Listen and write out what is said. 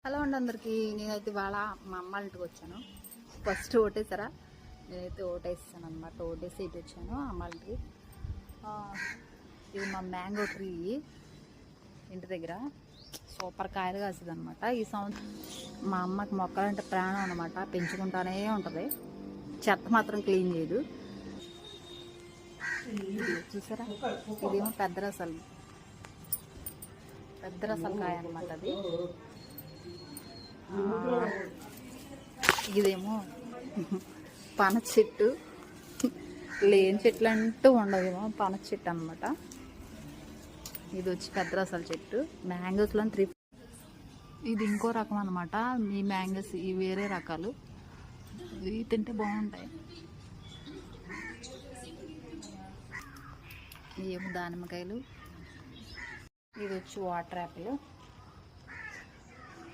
Hello అండి అందరికీ. నేనైతే ఇవాళ మా అమ్మ ఇంటికి వచ్చాను. ఫస్ట్ ఓటేసారా, నేనైతే ఓటేసాను అనమాట. ఓటేసి ఇటు వచ్చాను అమ్మ ఇంటికి. ఇది మా మ్యాంగో ట్రీ ఇంటి దగ్గర సూపర్ కాయలు కాస్తుంది అనమాట. ఈ సంవత్సరం మా అమ్మకి మొక్కలంటే ప్రాణం అనమాట. పెంచుకుంటానే ఉంటుంది, చెత్త మాత్రం క్లీన్ చేయదు. చూసారా, ఇదేమో పెద్ద రసాలు కాయ అనమాట. అది ఇదేమో పనస చెట్టు, లేని చెట్లు అంటూ ఉండదేమో పనస చెట్టు అనమాట. ఇది వచ్చి పెద్ద రసాల చెట్టు. మ్యాంగోస్లో ఇది ఇంకో రకం అనమాట. ఈ మ్యాంగోస్ ఇవి వేరే రకాలు, ఇవి తింటే బాగుంటాయి. ఇవేమో దానిమ్మకాయలు. ఇది వచ్చి వాటర్ యాపిల్.